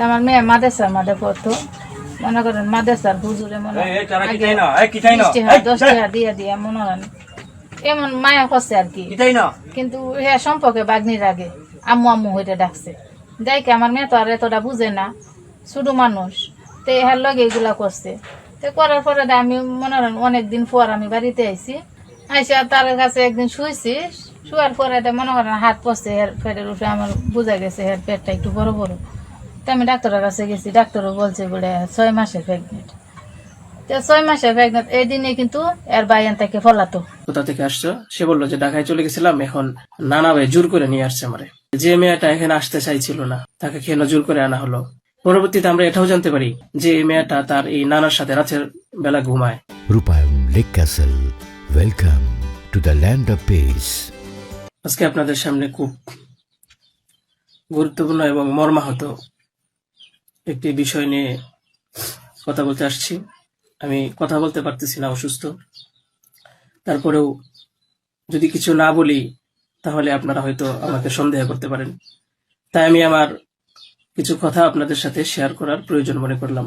আমার মেয়ে মাদ্রাসার মাঠে পড়তো, মনে করেন মাদ্রাসার হুজুরে মনে হয় 10 টাকা দিয়ে দিয়ে মনে করেন এমন মায়া করছে আর কি। কিন্তু হ্যাঁ সম্পর্কে বাগনির আগে আম্মু আম্মু হইতে ডাকছে, দেখে আমার মেয়ে তো আর এতটা বুঝে না, ছোট মানুষ, তো এর লগে এগুলা করছে। তো করার পরে আমি মনে করেন অনেকদিন পর আমি বাড়িতে আইছি, আইসি আর তার কাছে একদিন শুয়েছি, শুয়ার পরে মনে করেন হাত পড়ছে হের পেটের উপরে, আমার বোঝা গেছে হের পেটটা একটু বড় বড়। তো আমি ডাক্তারের কাছে গেছি, ডাক্তারও বলছে বলে 6 মাসের প্রেগনেন্ট। তো 6 মাসের প্রেগনেন্ট এই দিনে কিন্তু এর বাইয়ান থেকে ফলাতো। কোথা থেকে আসছো? সে বললো যে ঢাকায় চলে গেছিলাম, এখন নানা ভাই জোর করে নিয়ে আসছে আমারে। যে মেয়েটা এখানে আসতে চাইছিল না তাকে কেন জোর করে আনা হলো। পরবর্তীতে আমরা এটাও জানতে পারি যে এই মেয়েটা তার এই নানার সাথে রাতের বেলা ঘুমায়। রূপায়ণ lake castle, welcome to the land of piece. আজকে আপনাদের সামনে খুব গুরুত্বপূর্ণ এবং মর্মাহত একটি বিষয় নিয়ে কথা বলতে আসছি। আমি কথা বলতে পারতেছি না, অসুস্থ। তারপরেও যদি কিছু না বলি তাহলে আপনারা হয়তো আমাকে সন্দেহ করতে পারেন, তাই আমি আমার কিছু কথা আপনাদের সাথে শেয়ার করার প্রয়োজন মনে করলাম।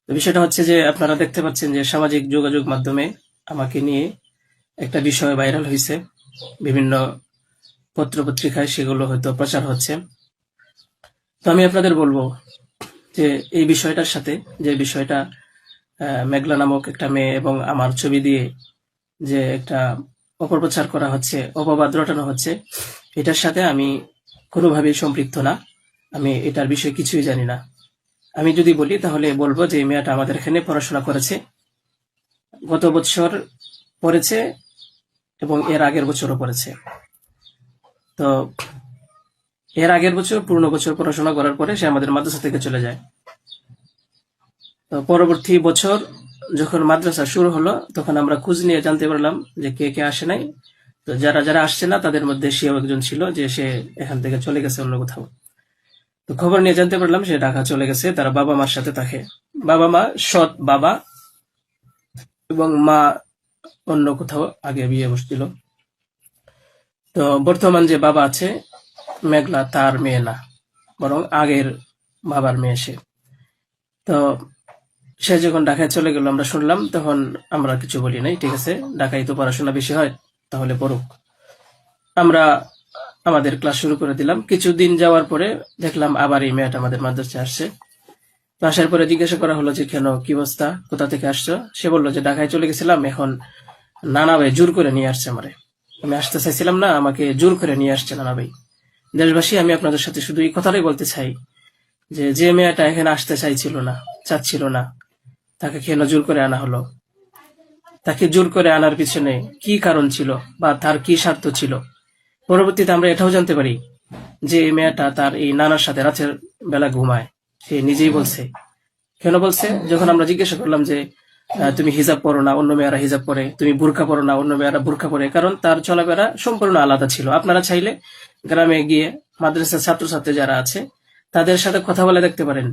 বিষয়টা হচ্ছে যে আপনারা দেখতে পাচ্ছেন যে সামাজিক যোগাযোগ মাধ্যমে আমাকে নিয়ে একটা বিষয় ভাইরাল হয়েছে, বিভিন্ন পত্রপত্রিকায় সেগুলো হয়তো প্রচার হচ্ছে। তো আমি আপনাদের বলবো যে এই বিষয়টার সাথে, যে বিষয়টা মেঘলা নামক একটা মেয়ে এবং আমার ছবি দিয়ে যে একটা অপপ্রচার করা হচ্ছে, অপবাদ রটানো হচ্ছে, এটার সাথে আমি কোনোভাবেই সম্পৃক্ত না। আমি এটার বিষয়ে কিছুই জানি না। আমি যদি বলি তাহলে বলবো যে এই মেয়েটা আমাদের এখানে পড়াশোনা করেছে, গত বছর পড়েছে এবং এর আগের বছরও পড়েছে। তো এর আগের বছর পূর্ণ বছর পড়াশোনা করার পরে সে আমাদের মাদ্রাসা থেকে চলে যায়। তো পরবর্তী বছর যখন মাদ্রাসা শুরু হলো তখন আমরা খোঁজ নিয়ে জানতে পারলাম যে কে কে আসে নাই। তো যারা যারা আসছে না তাদের মধ্যে সেও একজন ছিল, যে সে এখান থেকে চলে গেছে অন্য কোথাও। তো খবর নিয়ে জানতে পারলাম সে ঢাকা চলে গেছে, তার বাবা মার সাথে থাকে। বাবা মা সৎ বাবা এবং মা অন্য কোথাও আগে বিয়ে বসছিল। তো বর্তমান যে বাবা আছে মেঘলা, তার মেয়ে না, বরং আগের বাবার মেয়ে সে। তো সে যখন ঢাকায় চলে গেল আমরা শুনলাম, তখন আমরা কিছু বলি নাই, ঠিক আছে ঢাকায় তো পড়াশোনা বেশি হয় তাহলে পড়ুক। আমরা আমাদের ক্লাস শুরু করে দিলাম। কিছুদিন যাওয়ার পরে দেখলাম আবার এই মেয়েটা আমাদের মাদ্রাসায় আসছে। তো আসার পরে জিজ্ঞাসা করা হলো যে কেন, কি অবস্থা, কোথা থেকে আসছো? সে বললো যে ঢাকায় চলে গেছিলাম, এখন নানা ভাই জোর করে নিয়ে আসছে আমারে। আমি আসতে চাইছিলাম না, আমাকে জোর করে নিয়ে আসছে নানা ভাই। দেশবাসী, আমি আপনাদের সাথে শুধু এই কথাটাই বলতে চাই যে যে মেয়েটা এখানে আসতে চাইছিল না, চাচ্ছিল না, তাকে কেন জোর করে আনা হলো। তাকে জোর করে আনার পিছনে কি কারণ ছিল বা তার কি স্বার্থ ছিল। পরবর্তীতে আমরা এটাও জানতে পারি যে এই মেয়েটা তার এই নানার সাথে রাতের বেলা ঘুমায়। সে নিজেই বলছে। কেন বলছে? যখন আমরা জিজ্ঞাসা করলাম যে তুমি হিজাব পরো না, অন্য মেয়েরা হিজাব পরে, তুমি বুরকা পরো না, অন্য মেয়েরা বুরকা পরে, কারণ তার চলাফেরা সম্পূর্ণ আলাদা ছিল। আপনারা চাইলে গ্রামে গিয়ে মাদ্রাসার ছাত্রছাত্রী যারা আছে তাদের সাথে কথা বলে দেখতে পারেন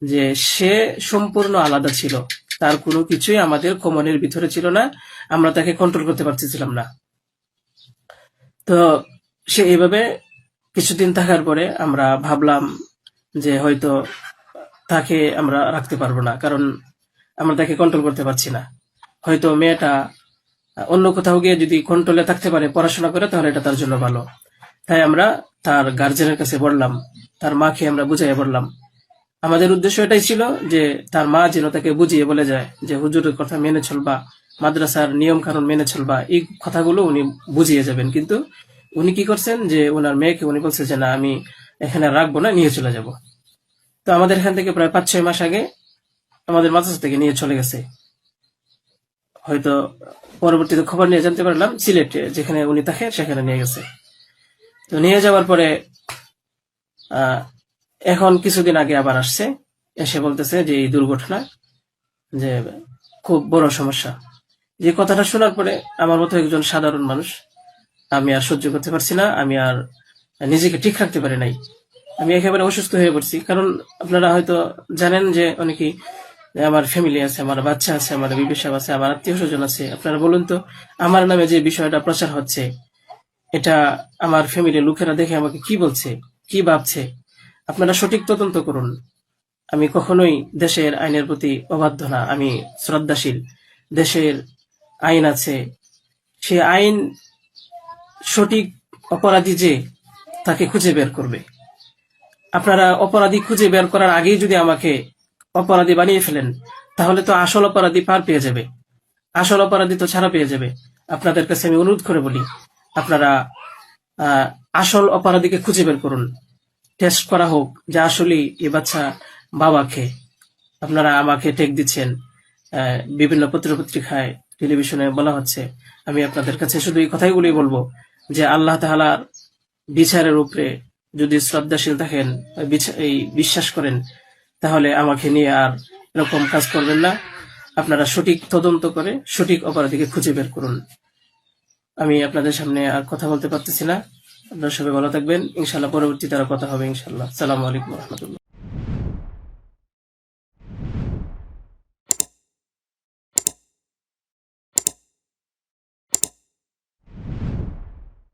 যে সে সম্পূর্ণ আলাদা ছিল। তার কোনো কিছুই আমাদের কমনের ভিতরে ছিল না, আমরা তাকে কন্ট্রোল করতে পারতেছিলাম না। তো সে এইভাবে কিছুদিন থাকার পরে আমরা ভাবলাম যে হয়তো তাকে আমরা রাখতে পারবো না, কারণ আমরা তাকে কন্ট্রোল করতে পারছি না। হয়তো মেয়েটা অন্য কোথাও গিয়ে যদি কন্ট্রোলে থাকতে পারে, পড়াশোনা করে, তাহলে এটা তার জন্য ভালো। তাই আমরা তার গার্জেনের কাছে বললাম, তার মাকে আমরা বুঝাইয়া বললাম। আমাদের উদ্দেশ্য এটাই ছিল যে তার মা যেন তাকে বুঝিয়ে বলে যায় যে হুজুরের কথা মেনে চলবা, মাদ্রাসার নিয়ম কানুন মেনে চলবা, এই কথাগুলো উনি বুঝিয়ে যাবেন। কিন্তু উনি কি করছেন যে ওনার মেয়েকে উনি বলছে যে না, আমি এখানে রাখবো না, নিয়ে চলে যাব। তো আমাদের এখান থেকে প্রায় 5-6 মাস আগে আমাদের মাদ্রাসা থেকে নিয়ে চলে গেছে। হয়তো পরবর্তীতে খবর নিয়ে জানতে পারলাম সিলেটে যেখানে উনি থাকে সেখানে নিয়ে গেছে। তো নিয়ে যাওয়ার পরে এখন কিছুদিন আগে আবার আসছে, এসে বলতেছে যে এই দুর্ঘটনা, যে খুব বড় সমস্যা। যে কথাটা শোনার পরে আমার মতো একজন সাধারণ মানুষ, আমি আর সহ্য করতে পারছি না, আমি আর নিজেকে ঠিক রাখতে পারি নাই। আমি একেবারে অসুস্থ হয়ে পড়ছি। কারণ আপনারা হয়তো জানেন যে অনেকেই, আমার ফ্যামিলি আছে, আমার বাচ্চা আছে, আমার বিবি সাহেব আছে, আমার আত্মীয় স্বজন আছে। আপনারা বলুন তো, আমার নামে যে বিষয়টা প্রচার হচ্ছে, এটা আমার ফ্যামিলির লোকেরা দেখে আমাকে কি বলছে, কি ভাবছে। আপনারা সঠিক তদন্ত করুন। আমি কখনোই দেশের আইনের প্রতি অবাধ্য না, আমি শ্রদ্ধাশীল। দেশের আইন আছে, সে আইন সঠিক অপরাধী যে তাকে খুঁজে বের করবে। আপনারা অপরাধী খুঁজে বের করার আগেই যদি আমাকে অপরাধী বানিয়ে ফেলেন, তাহলে তো আসল অপরাধী পার পেয়ে যাবে, আসল অপরাধী তো ছাড়া পেয়ে যাবে। আপনাদের কাছে আমি অনুরোধ করে বলি, আপনারা আসল অপরাধীকে খুঁজে বের করুন। টেস্ট করা হোক যে আসলেই এ বাচ্চা বাবাকে। আপনারা আমাকে টেক দিচ্ছেন, বিভিন্ন পত্রপত্রিকায় টেলিভিশনে বলা হচ্ছে। আমি আপনাদের কাছে শুধু এই কথাগুলি বলবো যে আল্লাহ তাআলার বিচারের উপরে যদি শ্রদ্ধাশীল থাকেন, এই বিশ্বাস করেন, তাহলে আমাকে নিয়ে আর এরকম কাজ করবেন না। আপনারা সঠিক তদন্ত করে সঠিক অপরাধীকে খুঁজে বের করুন। আমি আপনাদের সামনে আর কথা বলতে পারতেছি না। আপনারা সবাই ভালো থাকবেন, ইনশাল্লাহ পরবর্তীতে আরো কথা হবে ইনশাল্লাহ। আসসালামু আলাইকুম ওয়া রাহমাতুল্লাহ।